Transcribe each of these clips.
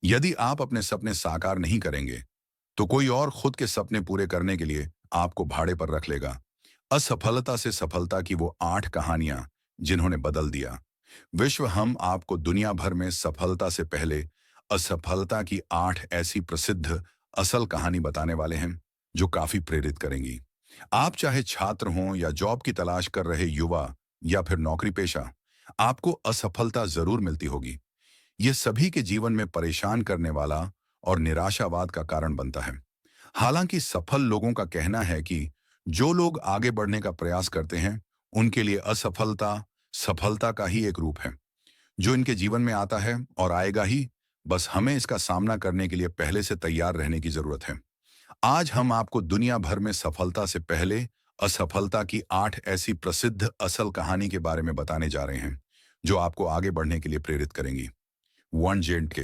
यदि आप अपने सपने साकार नहीं करेंगे, तो कोई और खुद के सपने पूरे करने के लिए आपको भाड़े पर रख लेगा। असफलता से सफलता की वो 8 कहानियां जिन्होंने बदल दिया विश्व। हम आपको दुनिया भर में सफलता से पहले असफलता की 8 ऐसी प्रसिद्ध असल कहानी बताने वाले हैं जो काफी प्रेरित करेंगी। आप चाहे छात्र हों या जॉब की तलाश कर रहे युवा या फिर नौकरी पेशा, आपको असफलता जरूर मिलती होगी। यह सभी के जीवन में परेशान करने वाला और निराशावाद का कारण बनता है। हालांकि सफल लोगों का कहना है कि जो लोग आगे बढ़ने का प्रयास करते हैं, उनके लिए असफलता सफलता का ही एक रूप है जो इनके जीवन में आता है और आएगा ही। बस हमें इसका सामना करने के लिए पहले से तैयार रहने की जरूरत है। आज हम आपको दुनिया भर में सफलता से पहले असफलता की 8 ऐसी प्रसिद्ध असल कहानी के बारे में बताने जा रहे हैं जो आपको आगे बढ़ने के लिए प्रेरित करेंगी। वन जेंट के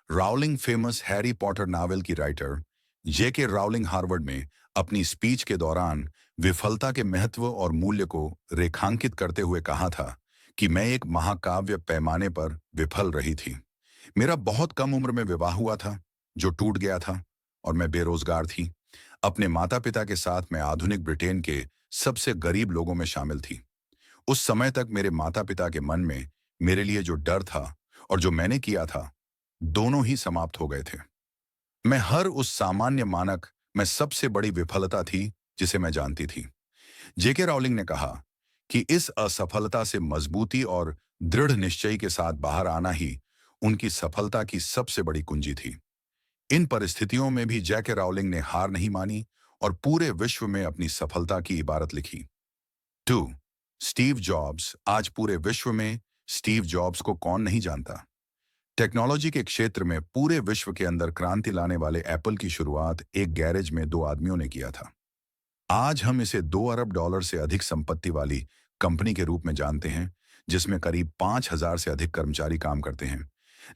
Rowling, famous Harry Potter novel की राइटर जेके राउलिंग, हार्वर्ड में अपनी स्पीच के दौरान विफलता के महत्व और मूल्य को रेखांकित करते हुए कहा था कि मैं एक महाकाव्य पैमाने पर विफल रही थी। मेरा बहुत कम उम्र में विवाह हुआ था जो टूट गया था और मैं बेरोजगार थी। अपने माता पिता के साथ मैं आधुनिक ब्रिटेन के सबसे गरीब लोगों में शामिल थी। उस समय तक मेरे माता पिता के मन में मेरे लिए जो डर था और जो मैंने किया था, दोनों ही समाप्त हो गए थे। मैं हर उस सामान्य मानक में सबसे बड़ी विफलता थी जिसे मैं जानती थी। जेके राउलिंग ने कहा कि इस असफलता से मजबूती और दृढ़ निश्चय के साथ बाहर आना ही उनकी सफलता की सबसे बड़ी कुंजी थी। इन परिस्थितियों में भी जेके राउलिंग ने हार नहीं मानी और पूरे विश्व में अपनी सफलता की इबारत लिखी। 2. Steve jobs. आज पूरे विश्व में स्टीव जॉब्स को कौन नहीं जानता। टेक्नोलॉजी के क्षेत्र में पूरे विश्व के अंदर क्रांति लाने वाले एप्पल की शुरुआत एक गैरेज में 2 आदमियों ने किया था। आज हम इसे $2 अरब से अधिक संपत्ति वाली कंपनी के रूप में जानते हैं, जिसमें करीब 5,000 से अधिक कर्मचारी काम करते हैं।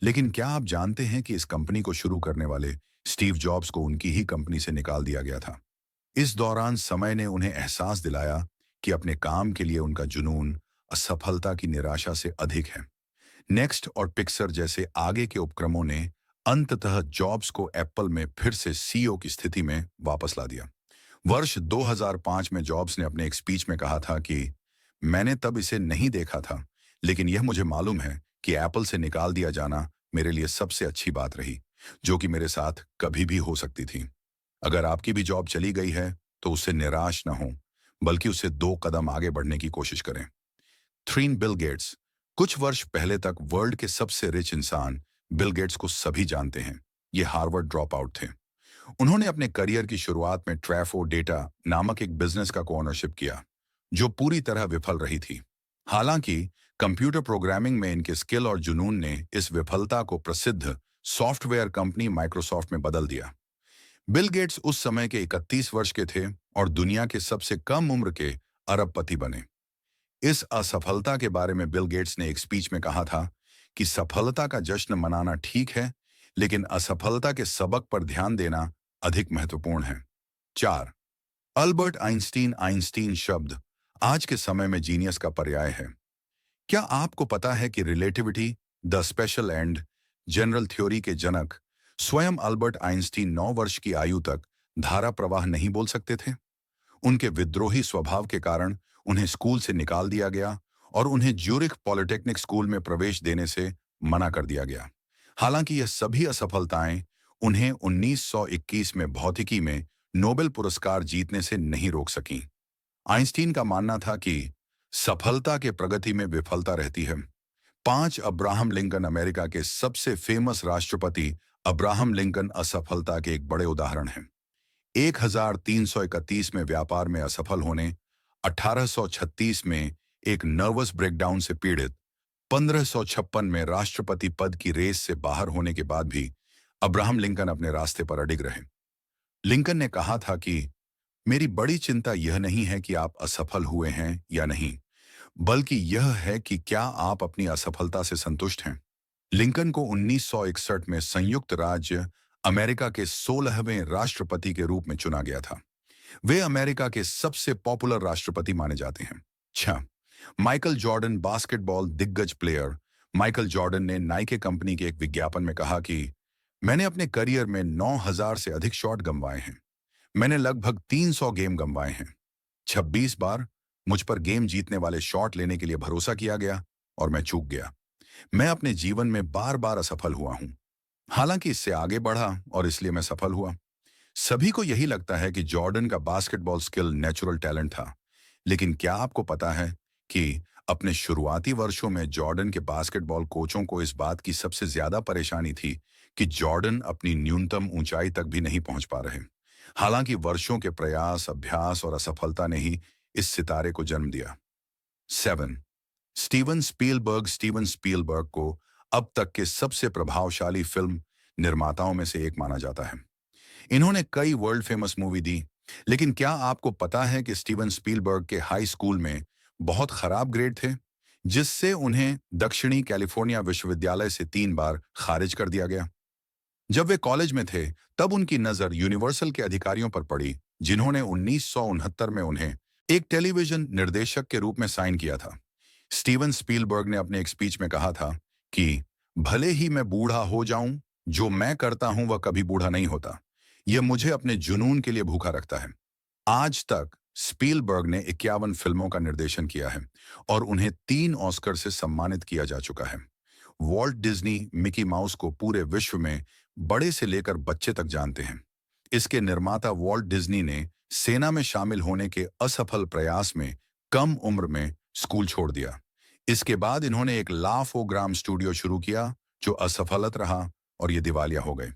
लेकिन क्या आप जानते हैं कि इस कंपनी को शुरू करने वाले स्टीव जॉब्स को उनकी ही कंपनी से निकाल दिया गया था। इस दौरान समय ने उन्हें एहसास दिलाया कि अपने काम के लिए उनका जुनून असफलता की निराशा से अधिक है। नेक्स्ट और पिक्सर जैसे आगे के उपक्रमों ने अंततः जॉब्स को एप्पल में फिर से सीईओ की स्थिति में वापस ला दिया। वर्ष 2005 में जॉब्स ने अपने एक स्पीच में कहा था कि मैंने तब इसे नहीं देखा था, लेकिन यह मुझे मालूम है कि एप्पल से निकाल दिया जाना मेरे लिए सबसे अच्छी बात रही जो कि मेरे साथ कभी भी हो सकती थी। अगर आपकी भी जॉब चली गई है तो उससे निराश न हो, बल्कि उससे 2 कदम आगे बढ़ने की कोशिश करें। 3. Bill Gates. कुछ वर्ष पहले तक वर्ल्ड के सबसे रिच इंसान बिल गेट्स को सभी जानते हैं। ये हार्वर्ड ड्रॉप आउट थे। उन्होंने अपने करियर की शुरुआत में ट्रैफो डेटा नामक एक बिजनेस का को-ओनरशिप किया जो पूरी तरह विफल रही थी। हालांकि कंप्यूटर प्रोग्रामिंग में इनके स्किल और जुनून ने इस विफलता को प्रसिद्ध सॉफ्टवेयर कंपनी माइक्रोसॉफ्ट में बदल दिया। बिल गेट्स उस समय के 31 वर्ष के थे और दुनिया के सबसे कम उम्र के अरबपति बने। इस असफलता के बारे में बिल गेट्स ने एक स्पीच में कहा था कि सफलता का जश्न मनाना ठीक है, लेकिन असफलता के सबक पर ध्यान देना अधिक महत्वपूर्ण है। 4. Albert Einstein. आइंस्टीन शब्द आज के समय में जीनियस का पर्याय है। क्या आपको पता है कि relativity, the special and general theory के जनक स्वयं अल्बर्ट आइंस्टीन 9 वर्ष की आयु तक धारा प्रवाह नहीं बोल सकते थे। उनके विद्रोही स्वभाव के कारण उन्हें स्कूल से निकाल दिया गया और उन्हें ज्यूरिख पॉलिटेक्निक स्कूल में प्रवेश देने से मना कर दिया गया। हालांकि यह सभी असफलताएं उन्हें 1921 में भौतिकी में नोबेल पुरस्कार जीतने से नहीं रोक सकीं। आइंस्टीन का मानना था कि सफलता के प्रगति में विफलता रहती है। 5. Abraham Lincoln. अमेरिका के सबसे फेमस राष्ट्रपति अब्राहम लिंकन असफलता के एक बड़े उदाहरण हैं। 1331 में व्यापार में असफल होने, 1836 में एक नर्वस ब्रेकडाउन से पीड़ित, 1556 में राष्ट्रपति पद की रेस से बाहर होने के बाद भी अब्राहम लिंकन अपने रास्ते पर अडिग रहे। लिंकन ने कहा था कि मेरी बड़ी चिंता यह नहीं है कि आप असफल हुए हैं या नहीं, बल्कि यह है कि क्या आप अपनी असफलता से संतुष्ट हैं। लिंकन को 1961 में संयुक्त राज्य अमेरिका के 16वें राष्ट्रपति के रूप में चुना गया था। वे अमेरिका के सबसे पॉपुलर राष्ट्रपति माने जाते हैं। 6. Michael Jordan. बास्केटबॉल दिग्गज प्लेयर माइकल जॉर्डन ने नाइके कंपनी के एक विज्ञापन में कहा कि मैंने अपने करियर में 9,000 से अधिक शॉट गंवाए हैं। मैंने लगभग 300 गेम गंवाए हैं। 26 बार मुझ पर गेम जीतने वाले शॉट लेने के लिए भरोसा किया गया और मैं चूक गया। मैं अपने जीवन में बार बार असफल हुआ हूं। हालांकि इससे आगे बढ़ा और इसलिए मैं सफल हुआ। सभी को यही लगता है कि जॉर्डन का बास्केटबॉल स्किल नेचुरल टैलेंट था। लेकिन क्या आपको पता है कि अपने शुरुआती वर्षों में जॉर्डन के बास्केटबॉल कोचों को इस बात की सबसे ज्यादा परेशानी थी कि जॉर्डन अपनी न्यूनतम ऊंचाई तक भी नहीं पहुंच पा रहे। हालांकि वर्षों के प्रयास, अभ्यास और असफलता ने ही इस सितारे को जन्म दिया। 7. स्टीवन स्पीलबर्ग को अब तक के सबसे प्रभावशाली फिल्म निर्माताओं में से एक माना जाता है। इन्होंने कई वर्ल्ड फेमस मूवी दी। लेकिन क्या आपको पता है कि स्टीवन स्पीलबर्ग के हाई स्कूल में बहुत खराब ग्रेड थे, जिससे उन्हें दक्षिणी कैलिफोर्निया विश्वविद्यालय से 3 बार खारिज कर दिया गया। जब वे कॉलेज में थे तब उनकी नजर यूनिवर्सल के अधिकारियों पर पड़ी, जिन्होंने 1969 में उन्हें एक टेलीविजन निर्देशक के रूप में साइन किया था। स्टीवन स्पीलबर्ग ने अपने एक स्पीच में कहा था कि भले ही मैं बूढ़ा हो जाऊं, जो मैं करता हूं वह कभी बूढ़ा नहीं होता। यह मुझे अपने जुनून के लिए भूखा रखता है। आज तक स्पीलबर्ग ने 51 फिल्मों का निर्देशन किया है और उन्हें 3 ऑस्कर से सम्मानित किया जा चुका है। वॉल्ट डिज्नी मिकी माउस को पूरे विश्व में बड़े से लेकर बच्चे तक जानते हैं। इसके निर्माता वॉल्ट डिज्नी ने सेना में शामिल होने के असफल प्रयास में कम उम्र में स्कूल छोड़ दिया। इसके बाद इन्होंने एक लाफोग्राम स्टूडियो शुरू किया, जो असफलत रहा और ये दिवालिया हो गए।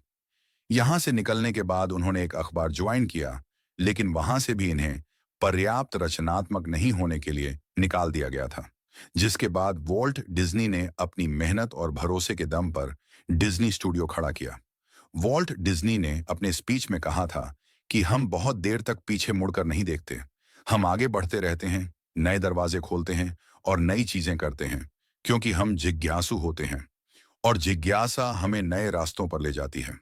यहां से निकलने के बाद उन्होंने एक अखबार ज्वाइन किया, लेकिन वहां से भी इन्हें पर्याप्त रचनात्मक नहीं होने के लिए निकाल दिया गया था। जिसके बाद वॉल्ट डिज्नी ने अपनी मेहनत और भरोसे के दम पर डिज्नी स्टूडियो खड़ा किया। वॉल्ट डिज्नी ने अपने स्पीच में कहा था कि हम बहुत देर तक पीछे मुड़कर नहीं देखते। हम आगे बढ़ते रहते हैं, नए दरवाजे खोलते हैं और नई चीजें करते हैं, क्योंकि हम जिज्ञासु होते हैं और जिज्ञासा हमें नए रास्तों पर ले जाती है।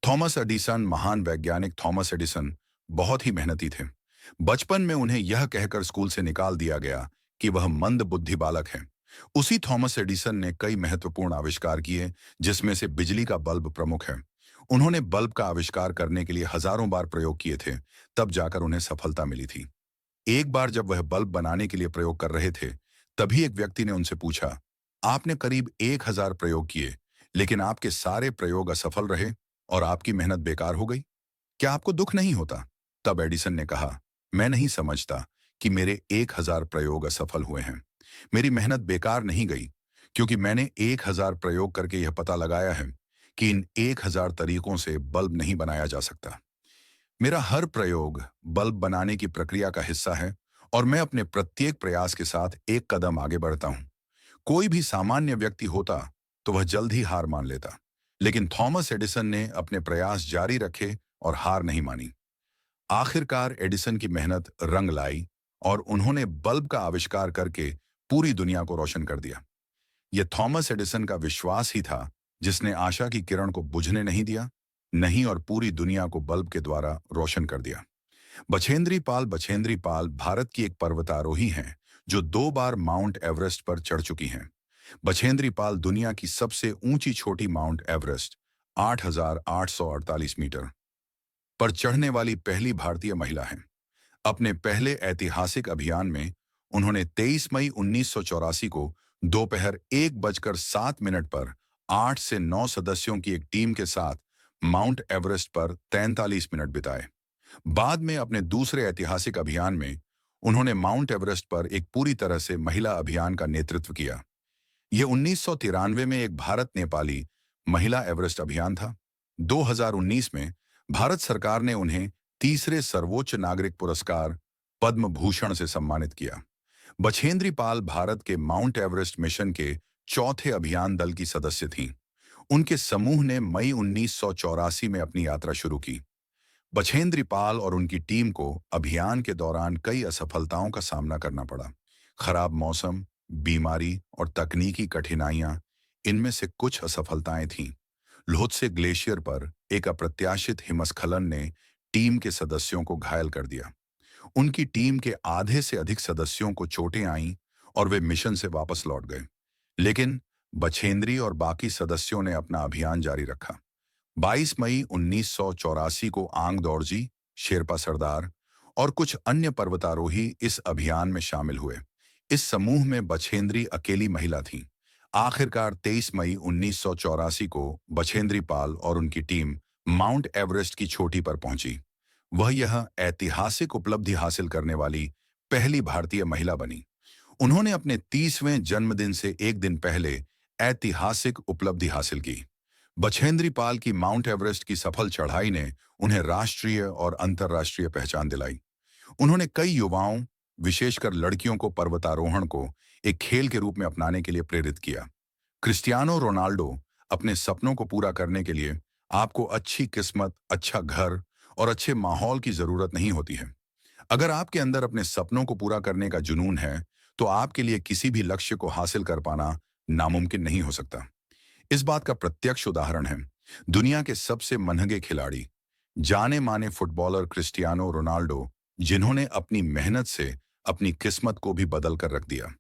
थॉमस एडिसन, महान वैज्ञानिक थॉमस एडिसन बहुत ही मेहनती थे। बचपन में उन्हें यह कहकर स्कूल से निकाल दिया गया कि वह मंद बुद्धि बालक है। उसी थॉमस एडिसन ने कई महत्वपूर्ण आविष्कार किए, जिसमें से बिजली का बल्ब प्रमुख है। उन्होंने बल्ब का आविष्कार करने के लिए हजारों बार प्रयोग किए थे, तब जाकर उन्हें सफलता मिली थी। एक बार जब वह बल्ब बनाने के लिए प्रयोग कर रहे थे, तभी एक व्यक्ति ने उनसे पूछा, आपने करीब 1,000 प्रयोग किए, लेकिन आपके सारे प्रयोग असफल रहे और आपकी मेहनत बेकार हो गई। क्या आपको दुख नहीं होता? तब एडिसन ने कहा, मैं नहीं समझता कि मेरे 1,000 प्रयोग असफल हुए हैं। मेरी मेहनत बेकार नहीं गई, क्योंकि मैंने 1,000 प्रयोग करके यह पता लगाया है कि इन 1,000 तरीकों से बल्ब नहीं बनाया जा सकता। मेरा हर प्रयोग बल्ब बनाने की प्रक्रिया का हिस्सा है और मैं अपने प्रत्येक प्रयास के साथ एक कदम आगे बढ़ता हूं। कोई भी सामान्य व्यक्ति होता तो वह जल्द ही हार मान लेता, लेकिन थॉमस एडिसन ने अपने प्रयास जारी रखे और हार नहीं मानी। आखिरकार एडिसन की मेहनत रंग लाई और उन्होंने बल्ब का आविष्कार करके पूरी दुनिया को रोशन कर दिया। यह थॉमस एडिसन का विश्वास ही था जिसने आशा की किरण को बुझने नहीं दिया, नहीं और पूरी दुनिया को बल्ब के द्वारा रोशन कर दिया। बछेंद्री पाल भारत की एक पर्वतारोही हैं जो 2 बार माउंट एवरेस्ट पर चढ़ चुकी हैं। बछेंद्री पाल दुनिया की सबसे ऊंची छोटी माउंट एवरेस्ट 8,848 मीटर पर चढ़ने वाली पहली भारतीय महिला हैं। अपने पहले ऐतिहासिक अभियान में उन्होंने 23 मई 1984 को दोपहर 1:07 पर 8 से 9 सदस्यों की एक टीम के साथ माउंट एवरेस्ट पर 43 मिनट बिताए। बाद में अपने दूसरे ऐतिहासिक अभियान में उन्होंने माउंट एवरेस्ट पर एक पूरी तरह से महिला अभियान का नेतृत्व किया। यह 1993 में एक भारत नेपाली महिला एवरेस्ट अभियान था। 2019 में भारत सरकार ने उन्हें तीसरे सर्वोच्च नागरिक पुरस्कार पद्म भूषण से सम्मानित किया। बछेंद्री पाल भारत के माउंट एवरेस्ट मिशन के चौथे अभियान दल की सदस्य थीं। उनके समूह ने मई 1984 में अपनी यात्रा शुरू की। बछेंद्री पाल और उनकी टीम को अभियान के दौरान कई असफलताओं का सामना करना पड़ा। खराब मौसम, बीमारी और तकनीकी कठिनाइयां इनमें से कुछ असफलताएं थीं। लोत्से ग्लेशियर पर एक अप्रत्याशित हिमस्खलन ने टीम के सदस्यों को घायल कर दिया। उनकी टीम के आधे से अधिक सदस्यों को चोटें आईं और वे मिशन से वापस लौट गए। लेकिन बछेंद्री और बाकी सदस्यों ने अपना अभियान जारी रखा। 22 मई 1984 को आंग दौड़जी, शेरपा सरदार और कुछ अन्य पर्वतारोही इस अभियान में शामिल हुए। इस समूह में बछेंद्री अकेली महिला थी। आखिरकार 23 मई 1984 को बछेंद्री पाल और उनकी टीम माउंट एवरेस्ट की चोटी पर पहुंची। वह यह ऐतिहासिक उपलब्धि हासिल करने वाली पहली भारतीय महिला बनी। उन्होंने अपने 30वें जन्मदिन से एक दिन पहले ऐतिहासिक उपलब्धि हासिल की। बछेंद्री पाल की माउंट एवरेस्ट की सफल चढ़ाई ने उन्हें राष्ट्रीय और अंतर्राष्ट्रीय पहचान दिलाई। उन्होंने कई युवाओं, विशेषकर लड़कियों को पर्वतारोहण को एक खेल के रूप में अपनाने के लिए प्रेरित किया। क्रिस्टियानो रोनाल्डो, अपने सपनों को पूरा करने के लिए आपको अच्छी किस्मत, अच्छा घर और अच्छे माहौल की जरूरत नहीं होती है। अगर आपके अंदर अपने सपनों को पूरा करने का जुनून है, तो आपके लिए किसी भी लक्ष्य को हासिल कर पाना नामुमकिन नहीं हो सकता। इस बात का प्रत्यक्ष उदाहरण है दुनिया के सबसे महंगे खिलाड़ी, जाने माने फुटबॉलर क्रिस्टियानो रोनाल्डो, जिन्होंने अपनी मेहनत से अपनी किस्मत को भी बदल कर रख दिया।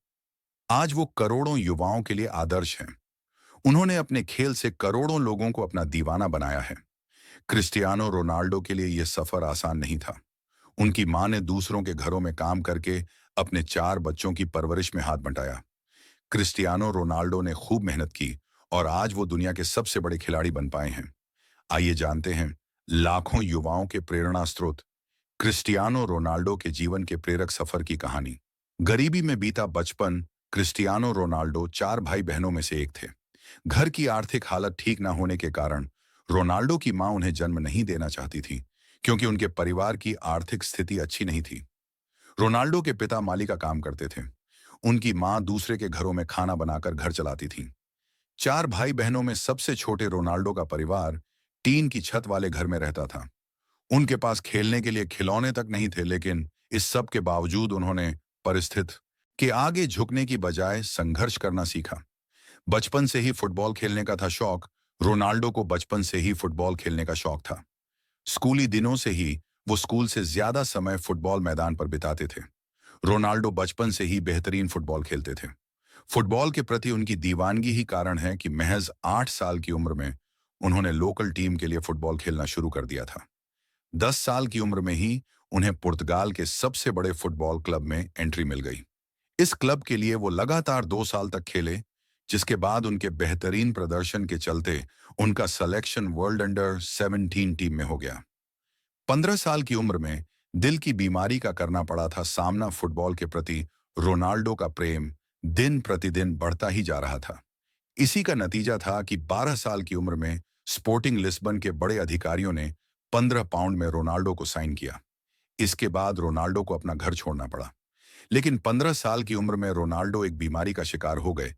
आज वो करोड़ों युवाओं के लिए आदर्श हैं। उन्होंने अपने खेल से करोड़ों लोगों को अपना दीवाना बनाया है। क्रिस्टियानो रोनाल्डो के लिए यह सफर आसान नहीं था। उनकी मां ने दूसरों के घरों में काम करके अपने 4 बच्चों की परवरिश में हाथ बंटाया। क्रिस्टियानो रोनाल्डो ने खूब मेहनत की और आज वो दुनिया के सबसे बड़े खिलाड़ी बन पाए हैं। आइए जानते हैं लाखों युवाओं के प्रेरणा स्रोत, क्रिस्टियानो रोनाल्डो के जीवन के प्रेरक सफर की कहानी। गरीबी में बीता बचपन। क्रिस्टियानो रोनाल्डो 4 भाई बहनों में से एक थे। घर की आर्थिक हालत ठीक न होने के कारण रोनाल्डो की मां उन्हें जन्म नहीं देना चाहती थी, क्योंकि उनके परिवार की आर्थिक स्थिति अच्छी नहीं थी। रोनाल्डो के पिता माली का काम करते थे। उनकी मां दूसरे के घरों में खाना बनाकर घर चलाती थी। 4 भाई बहनों में सबसे छोटे रोनाल्डो का परिवार टीन की छत वाले घर में रहता था। उनके पास खेलने के लिए खिलौने तक नहीं थे, लेकिन इस सब के बावजूद उन्होंने परिस्थिति के आगे झुकने की बजाय संघर्ष करना सीखा। बचपन से ही फुटबॉल खेलने का था शौक। रोनाल्डो को बचपन से ही फुटबॉल खेलने का शौक था। स्कूली दिनों से ही वो स्कूल से ज्यादा समय फुटबॉल मैदान पर बिताते थे। रोनाल्डो बचपन से ही बेहतरीन फुटबॉल खेलते थे। फुटबॉल के प्रति उनकी दीवानगी ही कारण है कि महज 8 साल की उम्र में उन्होंने लोकल टीम के लिए फुटबॉल खेलना शुरू कर दिया था। 10 साल की उम्र में ही उन्हें पुर्तगाल के सबसे बड़े फुटबॉल क्लब में एंट्री मिल गई। इस क्लब के लिए वो लगातार 2 साल तक खेले, जिसके बाद उनके बेहतरीन प्रदर्शन के चलते उनका सिलेक्शन वर्ल्ड अंडर 17 टीम में हो गया। 15 साल की उम्र में दिल की बीमारी का करना पड़ा था सामना। फुटबॉल के प्रति रोनाल्डो का प्रेम दिन प्रतिदिन बढ़ता ही जा रहा था। इसी का नतीजा था कि 12 साल की उम्र में स्पोर्टिंग लिस्बन के बड़े अधिकारियों ने 15 पाउंड में रोनाल्डो को साइन किया। इसके बाद रोनाल्डो को अपना घर छोड़ना पड़ा। लेकिन 15 साल की उम्र में रोनाल्डो एक बीमारी का शिकार हो गए,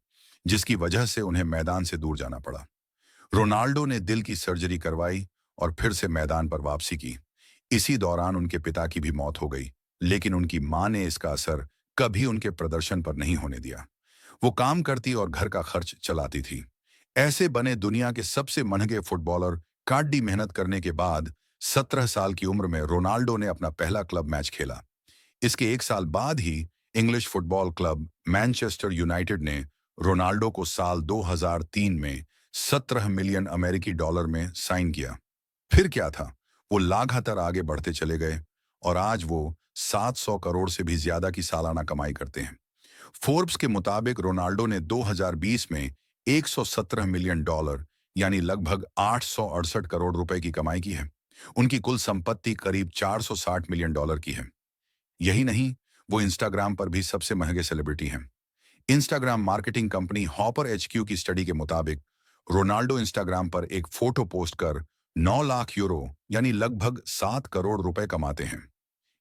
जिसकी वजह से उन्हें मैदान से दूर जाना पड़ा। रोनाल्डो ने दिल की सर्जरी करवाई और फिर से मैदान पर वापसी की। इसी दौरान उनके पिता की भी मौत हो गई, लेकिन उनकी मां ने इसका असर कभी उनके प्रदर्शन पर नहीं होने दिया। वो काम करती और घर का खर्च चलाती थी। ऐसे बने दुनिया के सबसे महंगे फुटबॉलर। काड़ी मेहनत करने के बाद 17 साल की उम्र में रोनाल्डो ने अपना पहला क्लब मैच खेला। इसके 1 साल बाद ही English football club Manchester United ने रोनाल्डो को साल 2003 में 17 मिलियन अमेरिकी डॉलर में साइन किया। फिर क्या था, वो लगातार आगे बढ़ते चले गए और आज वो 700 करोड़ से भी ज्यादा की सालाना कमाई करते हैं। फोर्ब्स के मुताबिक रोनाल्डो ने 2020 में 117 मिलियन डॉलर यानी लगभग 868 करोड़ रुपए की कमाई की है। उनकी कुल संपत्ति करीब 460 मिलियन डॉलर की है। यही नहीं, वो इंस्टाग्राम पर भी सबसे महंगे सेलिब्रिटी हैं। Instagram marketing company hopper HQ की स्टडी के मुताबिक रोनाल्डो इंस्टाग्राम पर एक फोटो पोस्ट कर 9 लाख यूरो यानी लगभग 7 करोड़ रुपए कमाते हैं।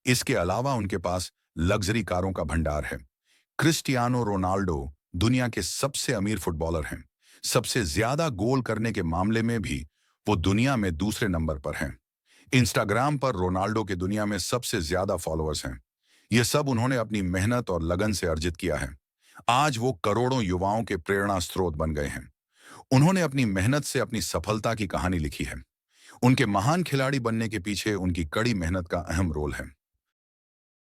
इसके अलावा उनके पास लग्जरी कारों का भंडार है। क्रिस्टियानो रोनाल्डो दुनिया के सबसे अमीर फुटबॉलर हैं। सबसे ज्यादा गोल करने के मामले में भी वो दुनिया में दूसरे नंबर पर हैं। इंस्टाग्राम पर रोनाल्डो के दुनिया में सबसे ज्यादा फॉलोअर्स हैं। ये सब उन्होंने अपनी मेहनत और लगन से अर्जित किया है। आज वो करोड़ों युवाओं के प्रेरणा स्रोत बन गए हैं। उन्होंने अपनी मेहनत से अपनी सफलता की कहानी लिखी है। उनके महान खिलाड़ी बनने के पीछे उनकी कड़ी मेहनत का अहम रोल है।